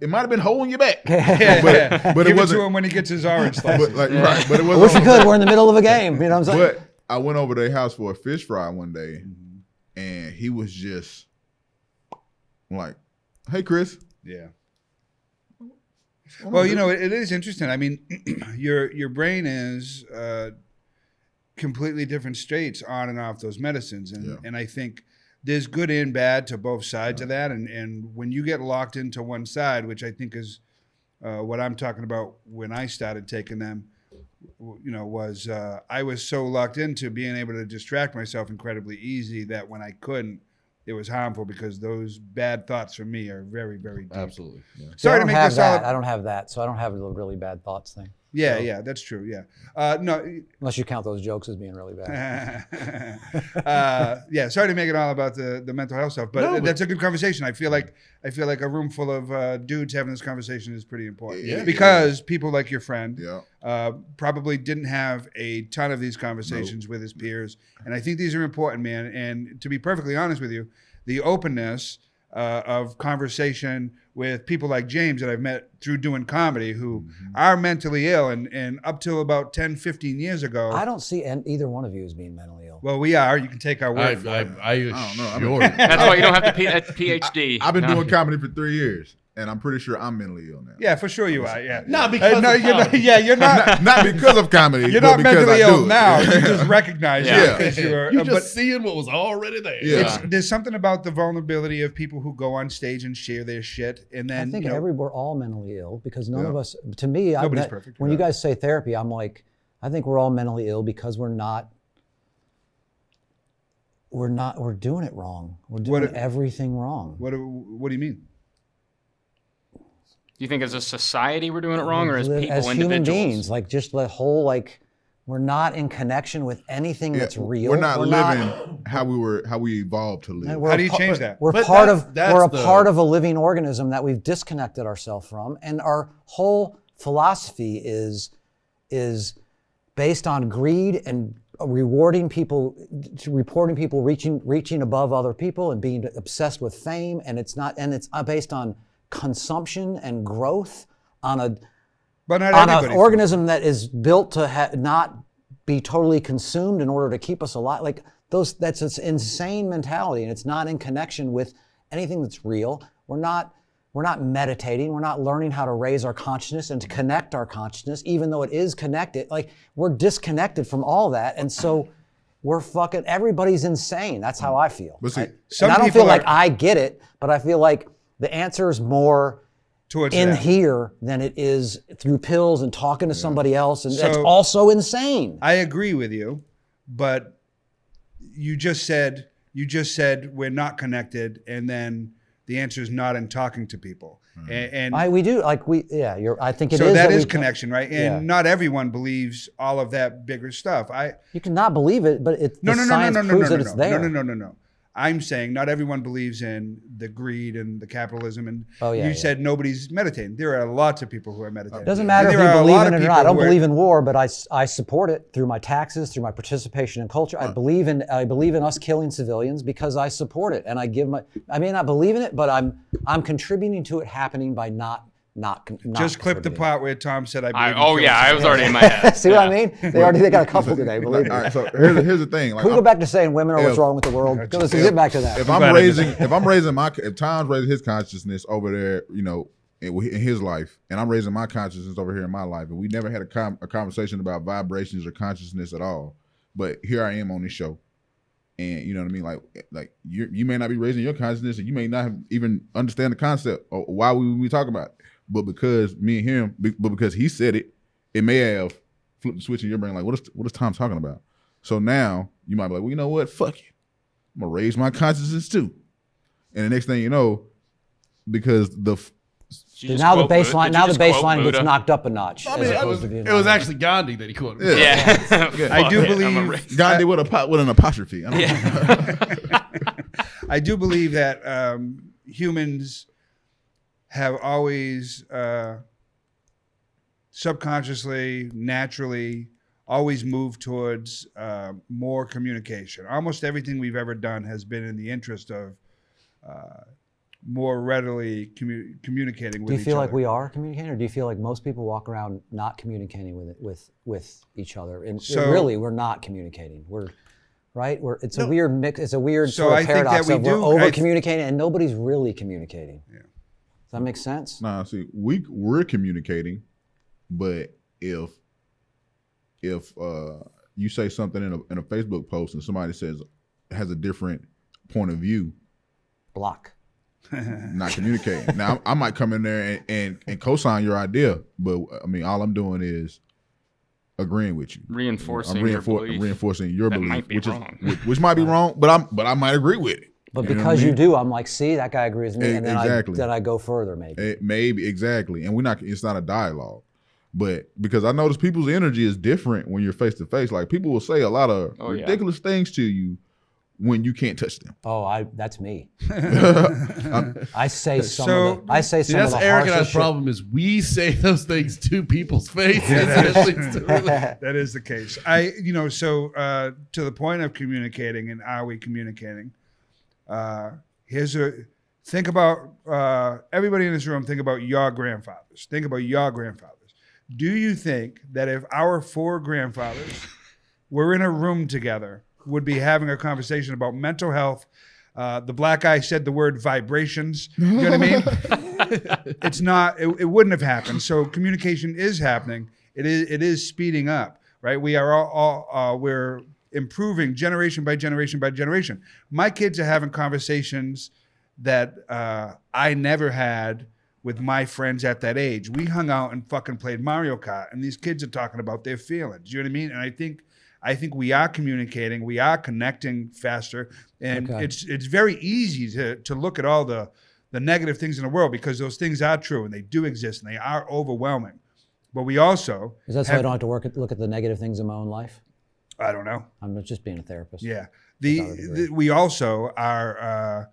E: it might have been holding you back.
B: But
E: it
B: give
E: wasn't.
B: It to him when he gets his orange slice.
E: But it wasn't.
C: I wish we could. We're in the middle of a game. You know what I'm saying?
E: But I went over to their house for a fish fry one day, and he was just like, hey, Chris.
B: Yeah. Well, you know, it is interesting. I mean, your brain is completely different states on and off those medicines. And I think there's good and bad to both sides of that. And when you get locked into one side, which I think is what I'm talking about when I started taking them, you know, was I was so locked into being able to distract myself incredibly easy that when I couldn't, it was harmful because those bad thoughts for me are very, very deep.
A: Absolutely. Yeah.
B: Sorry to make this all.
C: I don't have that, so I don't have a really bad thoughts thing.
B: Yeah,
C: so.
B: Yeah, that's true. Yeah, no.
C: Unless you count those jokes as being really bad.
B: Yeah, sorry to make it all about the mental health stuff, but that's a good conversation. I feel like a room full of dudes having this conversation is pretty important. Because people like your friend probably didn't have a ton of these conversations with his peers, and I think these are important, man. And to be perfectly honest with you, the openness of conversation with people like James that I've met through doing comedy who are mentally ill, and up till about 10, 15 years ago.
C: I don't see either one of you as being mentally ill.
B: Well, we are. You can take our word for it.
A: I don't know.
D: That's why you don't have the PhD.
E: I've been doing comedy for 3 years. And I'm pretty sure I'm mentally ill now.
B: Yeah, for sure you are. Yeah,
A: not because of comedy.
B: You're not.
E: Not because of comedy.
B: You're not mentally ill now. You just recognize it because
A: you're just seeing what was already there.
E: Yeah.
B: There's something about the vulnerability of people who go on stage and share their shit, and then
C: I think we're all mentally ill because none of us. To me,
B: nobody's perfect.
C: When you guys say therapy, I'm like, I think we're all mentally ill because we're doing it wrong. We're doing everything wrong.
B: What do you mean?
D: Do you think as a society we're doing it wrong, or as people,
C: as
D: individuals?
C: Human beings, like just the whole we're not in connection with anything that's real.
E: We're not living how we evolved to live.
B: How do you change that?
C: We're part of a living organism that we've disconnected ourselves from, and our whole philosophy is based on greed and reporting people reaching above other people and being obsessed with fame, and it's based on consumption and growth on an organism that is built to not be totally consumed in order to keep us alive. That's an insane mentality, and it's not in connection with anything that's real. We're we're not meditating. We're not learning how to raise our consciousness and to connect our consciousness, even though it is connected. Like, we're disconnected from all that. And so we're fucking, everybody's insane. That's how I feel.
E: But see,
C: and I don't feel like I get it, but I feel like the answer is more towards in here than it is through pills and talking to somebody else. And that's also insane.
B: I agree with you, but you just said we're not connected, and then the answer is not in talking to people. And
C: we do, like, I think it is.
B: So that is connection, right? And not everyone believes all of that bigger stuff. You
C: cannot believe it, but science proves that it's there.
B: No. I'm saying not everyone believes in the greed and the capitalism. And you said nobody's meditating. There are lots of people who are meditating.
C: It doesn't matter if you believe in it or not. I don't believe in war, but I support it through my taxes, through my participation in culture. I believe in us killing civilians because I support it, and I may not believe in it, but I'm contributing to it happening by not
B: just clip the part where Tom said, I
D: was already in my head.
C: See what I mean? They got a couple today, believe me.
E: All right, so here's the thing. Like,
C: can we go back to saying women are what's wrong with the world? Let's get back to that.
E: If Tom's raising his consciousness over there, in his life, and I'm raising my consciousness over here in my life, and we never had a conversation about vibrations or consciousness at all, but here I am on this show. And you know what I mean? Like you may not be raising your consciousness, and you may not even understand the concept or why we talk about it. But because me and him, but because he said it, it may have flipped the switch in your brain. Like, what is Tom talking about? So now you might be like, well, you know what? Fuck it. I'm gonna raise my consciousness too. And the next thing you know, because the
C: baseline gets knocked up a notch.
A: I mean, it was actually Gandhi that he quoted.
B: Yeah. I do believe
E: Gandhi with an apostrophe.
B: I do believe that humans have always subconsciously, naturally, always moved towards more communication. Almost everything we've ever done has been in the interest of more readily communicating with each other.
C: Do you feel like we are communicating, or do you feel like most people walk around not communicating with each other? And really, we're not communicating. It's a weird mix. It's a weird sort of paradox of we're over communicating and nobody's really communicating. Yeah. Does that make sense?
E: Nah, see, we're communicating, but if you say something in a Facebook post and somebody has a different point of view,
C: block.
E: Not communicating. Now I might come in there and co-sign your idea, but I mean all I'm doing is agreeing with you,
D: reinforcing your belief,
E: which might be wrong, but I might agree with it.
C: But because you do, I'm like, see, that guy agrees with me, and then I go further, maybe.
E: Maybe, exactly. And it's not a dialogue. But because I notice people's energy is different when you're face to face. Like, people will say a lot of ridiculous things to you when you can't touch them.
C: Oh, that's me. I say some of the harshest
A: Eric and I's problem is we say those things to people's faces.
B: That is the case. To the point of communicating, and are we communicating? Think about everybody in this room. Think about your grandfathers. Do you think that if our 4 grandfathers were in a room together, would be having a conversation about mental health? The black guy said the word vibrations. You know what I mean? It's not. It wouldn't have happened. So communication is happening. It is speeding up. Right? We are we're improving generation by generation by generation. My kids are having conversations that I never had with my friends at that age. We hung out and fucking played Mario Kart, and these kids are talking about their feelings. You know what I mean? And I think we are communicating, we are connecting faster, and it's very easy to look at all the negative things in the world, because those things are true and they do exist and they are overwhelming. But we also
C: is that so I don't have to look at the negative things in my own life?
B: I don't know.
C: I'm just being a therapist.
B: Yeah. We also are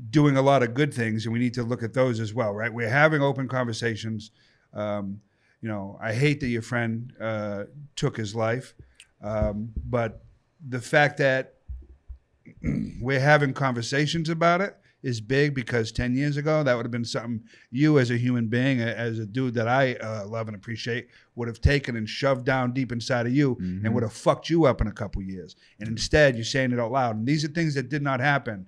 B: doing a lot of good things, and we need to look at those as well, right? We're having open conversations. I hate that your friend took his life, but the fact that we're having conversations about it is big, because 10 years ago, that would have been something you as a human being, as a dude that I love and appreciate, would have taken and shoved down deep inside of you, and would have fucked you up in a couple years. And instead, you're saying it out loud. And these are things that did not happen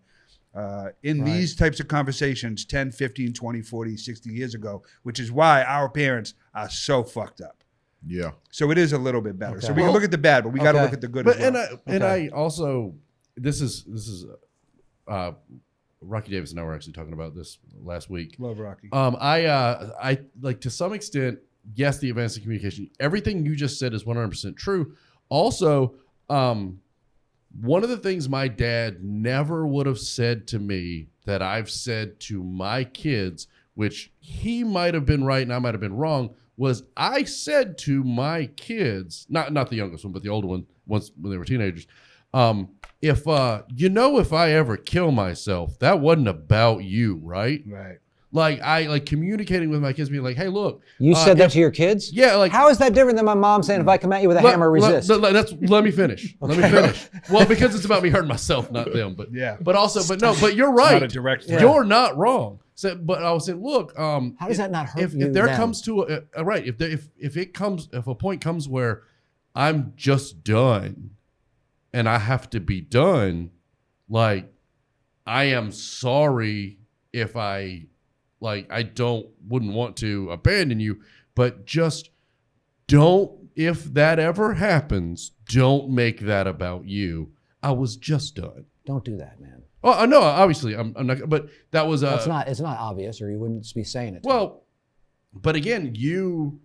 B: in these types of conversations 10, 15, 20, 40, 60 years ago, which is why our parents are so fucked up.
E: Yeah.
B: So it is a little bit better.
C: Okay.
B: So we can look at the bad, but we got to look at the good as well.
A: And I also, this is Rocky Davis and I were actually talking about this last week.
B: Love Rocky.
A: I like, to some extent, yes, the advanced communication, everything you just said is 100% true. Also, one of the things my dad never would have said to me that I've said to my kids, which he might have been right and I might have been wrong, was I said to my kids, not the youngest one, but the older one, once when they were teenagers, if I ever kill myself, that wasn't about you, right?
B: Right.
A: Like I communicating with my kids, being like, "Hey, look."
C: You said that to your kids?
A: Yeah. Like,
C: how is that different than my mom saying, "If I come at you with a hammer, resist"?
A: Let me finish. Let me finish. Well, because it's about me hurting myself, not them. But
B: yeah.
A: But also, but you're right.
B: Not a direct threat.
A: You're not wrong. So, but I was saying, look.
C: How does that not hurt you?
A: If there comes to if a point comes where I'm just done, and I have to be done, like, I am sorry if I wouldn't want to abandon you, but just don't, if that ever happens, don't make that about you. I was just done.
C: Don't do that, man.
A: Oh, no, obviously I'm not, but that was
C: it's not obvious, or you wouldn't be saying it.
A: Well, but again, you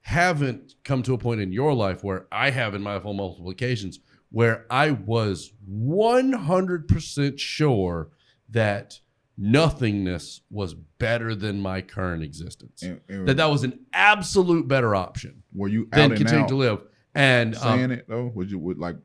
A: haven't come to a point in your life where I have in my life on multiple occasions where I was 100% sure that nothingness was better than my current existence. That was an absolute better option.
E: Were you
A: than
E: out and
A: continue
E: out
A: to live? And
E: saying it though? Would like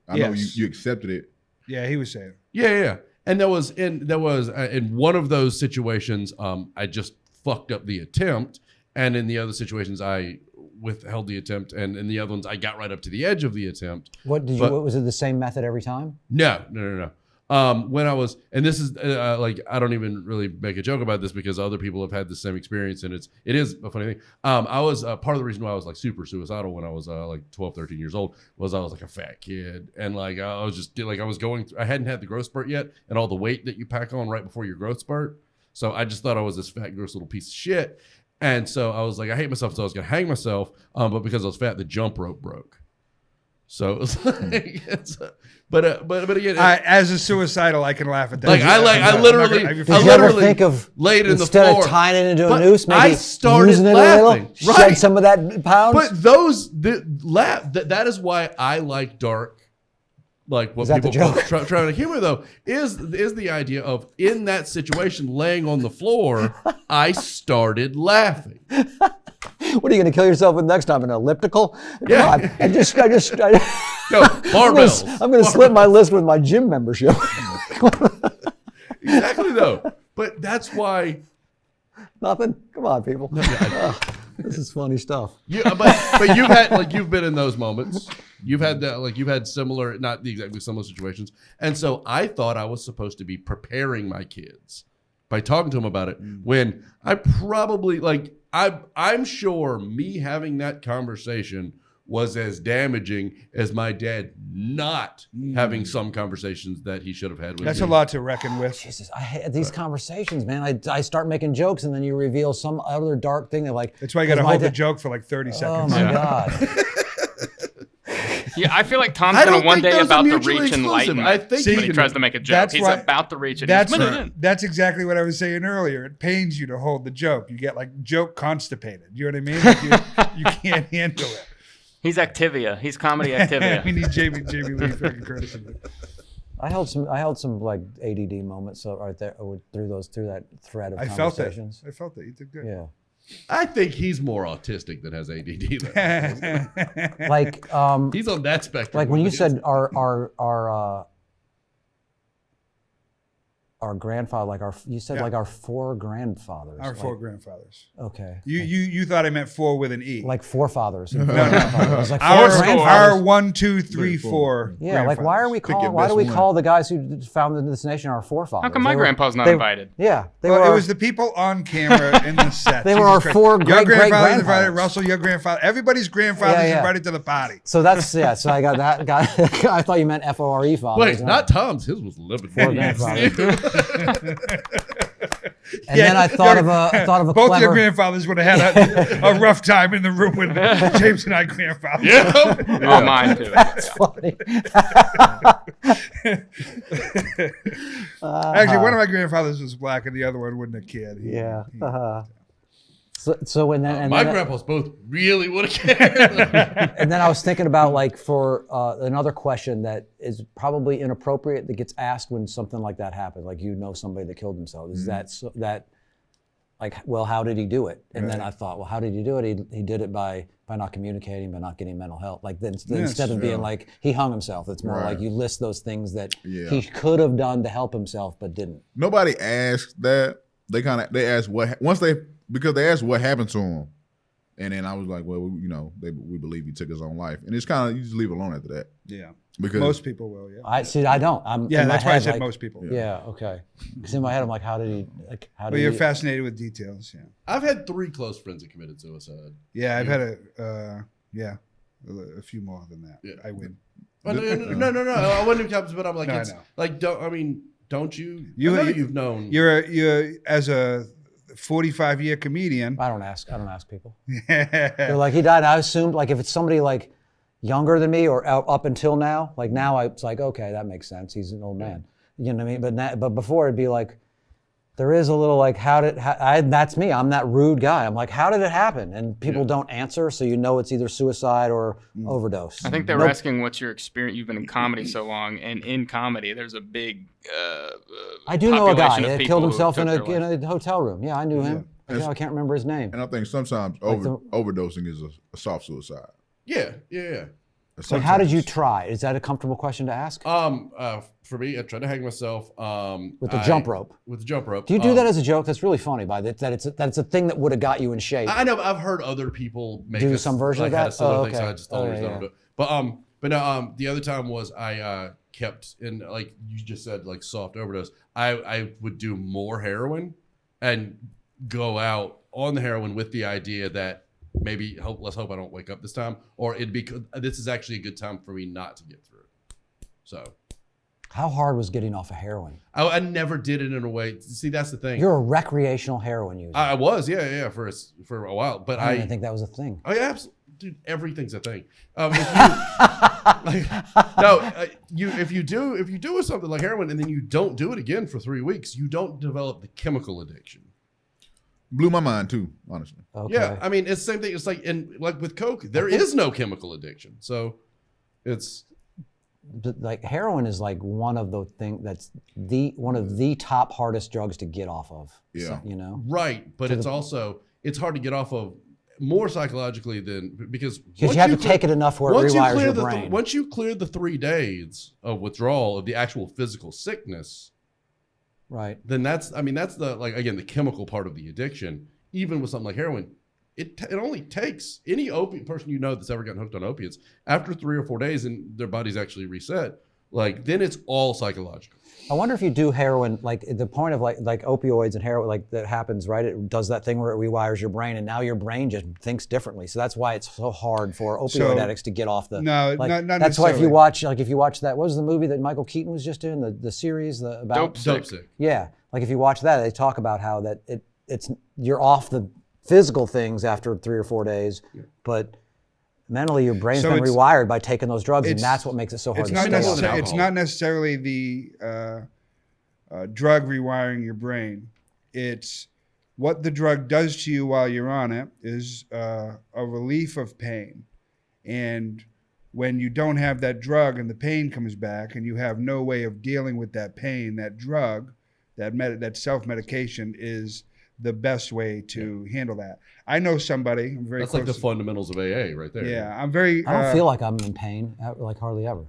E: I know you accepted it.
B: Yeah, he was saying it.
A: Yeah. And there was in one of those situations, I just fucked up the attempt, and in the other situations, I withheld the attempt, and in the other ones, I got right up to the edge of the attempt.
C: What was it? The same method every time?
A: No. When I was, and this is I don't even really make a joke about this because other people have had the same experience, and it is a funny thing. I was part of the reason why I was like super suicidal when I was like 12, 13 years old was I was like a fat kid, and like I was just like I hadn't had the growth spurt yet, and all the weight that you pack on right before your growth spurt. So I just thought I was this fat, gross little piece of shit, and so I was like, I hate myself, so I was gonna hang myself. But because I was fat, the jump rope broke. So it was like, but again,
B: as a suicidal, I can laugh at that.
A: Like I literally
C: think of
A: laid in the
C: instead
A: floor,
C: of tying it into a noose, maybe
A: I started
C: using it
A: laughing.
C: a little, shed some of that pounds.
A: But that is why I like dark. Like what people trying to humor though is the idea of in that situation laying on the floor, I started laughing.
C: What are you going to kill yourself with next time? An elliptical?
A: Yeah.
C: God, I just Yo,
A: barbells.
C: I'm going to slip my list with my gym membership.
A: Exactly though. But that's why.
C: Nothing. Come on, people. This is funny stuff.
A: But you've been in those moments. You've had that, you've had similar, not exactly similar situations. And so I thought I was supposed to be preparing my kids by talking to them about it when I probably I'm sure me having that conversation was as damaging as my dad not having some conversations that he should have had with
B: That's
A: me.
B: a lot to reckon with.
C: Jesus, I hate these conversations, man. I start making jokes and then you reveal some other dark thing.
B: That's why you got to hold the joke for like 30 seconds.
C: Oh my God.
D: Yeah, I feel like Tom's going to one day about the reach enlightenment.
A: I think
D: when he tries to make a joke. He's about the reach.
B: That's exactly what I was saying earlier. It pains you to hold the joke. You get like joke constipated. You know what I mean? Like you can't handle it.
D: He's Activia. He's comedy Activia.
B: We need Jamie Lee fucking Curtis.
C: I held some like ADD moments right there through that thread of conversations.
B: I felt that. You did good.
C: Yeah.
A: I think he's more autistic than has ADD.
C: Like
A: he's on that spectrum.
C: Like when you said our our grandfather, like you said, like our four grandfathers.
B: Our four grandfathers.
C: Okay.
B: You thought I meant four with an E.
C: Like forefathers.
B: No.
C: It was like
B: our 1, 2, 3, 4.
C: Yeah, like why do we call the guys who founded this nation our forefathers?
D: How come my grandpa's not invited?
C: Yeah.
B: It was the people on camera in the set.
C: They were our four great-grandfathers.
B: Invited, Russell, your grandfather. Everybody's grandfather's invited to the party.
C: So that's, so I got that guy. I thought you meant FORE fathers.
A: Wait, not Tom's. His was a little bit
C: four grandfathers. And then I thought of a
B: both
C: clever...
B: your grandfathers would have had a rough time in the room with James and I grandfathers.
D: Yeah. Mine too.
C: That's funny.
B: Actually, one of my grandfathers was black and the other one wouldn't have cared.
C: So when then
A: my grandpas both really would have cared.
C: And then I was thinking about like for another question that is probably inappropriate that gets asked when something like that happens, like somebody that killed themselves. Is that like, well, how did he do it? And then I thought, well, how did he do it? He did it by not communicating, by not getting mental health. Like instead of being like he hung himself, it's more like you list those things that he could have done to help himself but didn't.
E: Nobody asked that. They asked because they asked what happened to him, and then I was like, well, we believe he took his own life, and it's kind of you just leave it alone after that.
B: Yeah,
E: because
B: most people will. Yeah,
C: I don't.
B: That's why I said most people.
C: Yeah, okay. Because in my head, I'm like, how did he?
B: Well, you're fascinated with details. Yeah,
A: I've had 3 close friends that committed suicide.
B: Yeah, I've had a few more than that. Yeah. I win.
A: No. I wouldn't have come, but I'm like, don't you? You've known.
B: You're as a 45-year comedian.
C: I don't ask people. They're like, he died. I assumed like if it's somebody like younger than me or up until now, like now it's like, okay, that makes sense. He's an old man. You know what I mean? But before it'd be like, there is a little like, that's me. I'm that rude guy. I'm like, how did it happen? And people don't answer, so it's either suicide or overdose.
D: I think they were asking what's your experience. You've been in comedy so long, and in comedy, there's a big
C: I do know a guy that killed himself in a hotel room. Yeah, I knew him. I can't remember his name.
E: And I think sometimes overdosing is a soft suicide.
A: Yeah.
C: So how did you try? Is that a comfortable question to ask?
A: For me, I tried to hang myself
C: with the jump rope.
A: With the jump rope.
C: Do you do that as a joke? That's really funny. That it's a thing that would have got you in shape.
A: I know. I've heard other people
C: do some version of that.
A: Thing, so I just always don't do it. But no. The other time was I kept in, like you just said, like soft overdose. I would do more heroin and go out on the heroin with the idea that maybe let's hope I don't wake up this time, or this is actually a good time for me not to get through it. So,
C: how hard was getting off of heroin?
A: I never did it in a way. See, that's the thing.
C: You're a recreational heroin user.
A: I was, for a while, but
C: I didn't think that was a thing.
A: Oh yeah, absolutely. Dude, everything's a thing. If you do something like heroin and then you don't do it again for 3 weeks, you don't develop the chemical addiction.
E: Blew my mind too, honestly.
C: Okay.
A: Yeah, I mean it's the same thing. It's like with coke, there is no chemical addiction, so it's
C: like heroin is like one of the things that's one of the top hardest drugs to get off of.
E: Yeah,
C: so,
A: right, but it's hard to get off of more psychologically than because
C: you have to take it enough where it rewires your brain.
A: Once you clear the 3 days of withdrawal of the actual physical sickness.
C: Right.
A: Then that's the chemical part of the addiction. Even with something like heroin, it only takes any opiate person that's ever gotten hooked on opiates after 3 or 4 days and their body's actually reset. Like then it's all psychological.
C: I wonder if you do heroin, like the point of like opioids and heroin, like that happens, right? It does that thing where it rewires your brain, and now your brain just thinks differently. So that's why it's so hard for opioid addicts to get off the.
B: No, not
C: that's why if you watch that, what was the movie that Michael Keaton was just in, the series about
A: Dope Sick.
C: Yeah, like if you watch that, they talk about how that it's you're off the physical things after 3 or 4 days, but mentally your brain's been rewired by taking those drugs, and that's what makes it so hard to stay on.
B: It's not necessarily the drug rewiring your brain. It's what the drug does to you while you're on it is a relief of pain. And when you don't have that drug and the pain comes back and you have no way of dealing with that pain, that drug, that self-medication is the best way to handle that. I know somebody. I'm very. That's
A: like the fundamentals of AA, right there.
B: Yeah,
C: I don't feel like I'm in pain, like hardly ever.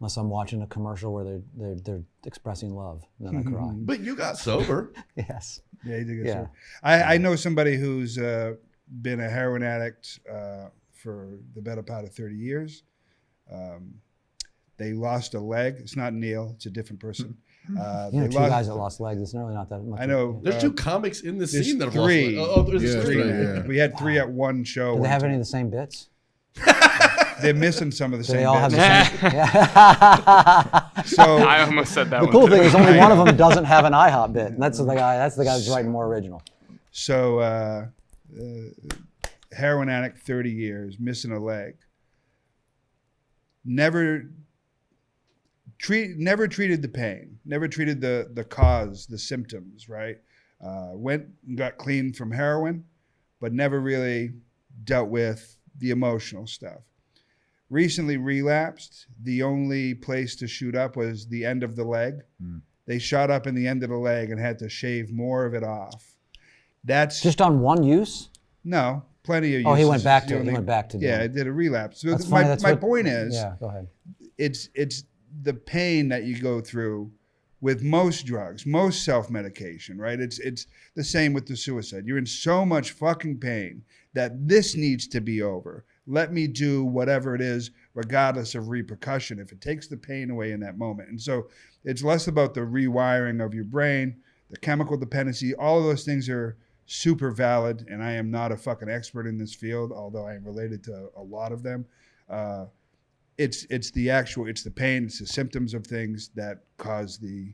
C: unless I'm watching a commercial where they're expressing love, and then I cry.
A: But you got sober.
C: Yes.
B: Yeah, you did get
C: Yeah.
B: sober. I know somebody who's been a heroin addict for the better part of 30 years. They lost a leg. It's not Neil. It's a different person.
C: You know, two guys that lost legs. It's really not that much.
B: I know.
A: There's 2 comics in the
B: There's
A: scene that have
B: 3.
A: lost. Oh, there's
E: Yeah,
A: 3.
E: yeah.
B: We had 3 at one show.
C: Do
B: one
C: they have
B: time.
C: any of the same bits?
B: They're missing some of the
C: Do
B: same
C: they all have
B: bits.
C: the same? Yeah.
B: So
D: I almost said that
C: The
D: one.
C: cool
D: too.
C: thing is only one of them doesn't have an IHOP bit, and that's the guy. That's the guy who's writing more original.
B: So heroin addict, 30 years, missing a leg. Never treated the pain. Never treated the cause, the symptoms. Right. Went and got clean from heroin, but never really dealt with the emotional stuff. Recently relapsed. The only place to shoot up was the end of the leg. They shot up in the end of the leg and had to shave more of it off. That's
C: Just on one use?
B: no, plenty of.
C: Oh, he
B: uses.
C: went back to
B: You
C: it. He
B: know,
C: went back to
B: Yeah,
C: doing
B: it did a relapse. So
C: That's funny, that's
B: my
C: what-
B: point is,
C: Yeah, go ahead.
B: it's the pain that you go through with most drugs, most self-medication, right? It's the same with the suicide. You're in so much fucking pain that this needs to be over. Let me do whatever it is, regardless of repercussion, if it takes the pain away in that moment. And so it's less about the rewiring of your brain, the chemical dependency. All of those things are super valid, and I am not a fucking expert in this field, although I am related to a lot of them. It's the pain, it's the symptoms of things that cause the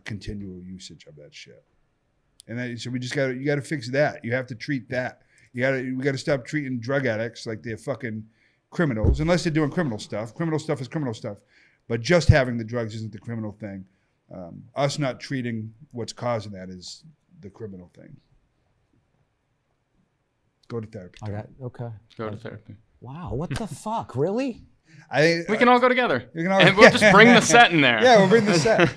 B: continual usage of that shit. And then, so you got to fix that. You have to treat that. We got to stop treating drug addicts like they're fucking criminals, unless they're doing criminal stuff. Criminal stuff is criminal stuff, but just having the drugs isn't the criminal thing. Us not treating what's causing that is the criminal thing. Go to therapy.
C: Okay.
D: Go to therapy.
C: Wow, what the fuck? Really?
D: We can all go together.
B: We can all-
D: And we'll just bring the set in there.
B: Yeah, we'll bring the set.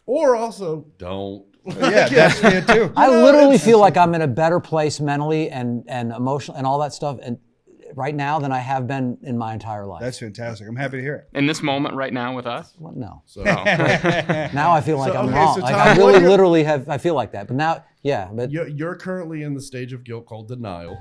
A: Or also, don't.
B: Yeah, that's it too.
C: I literally feel like I'm in a better place mentally and emotional and all that stuff and right now than I have been in my entire life.
B: That's fantastic. I'm happy to hear it.
D: In this moment right now with us?
C: Well, no.
A: So,
C: Now I feel like I'm
A: okay,
C: wrong.
A: so
C: Like
A: Tom,
C: I
A: what
C: really
A: are-
C: literally I feel like that. But now, yeah. But
A: you're currently in the stage of guilt called denial.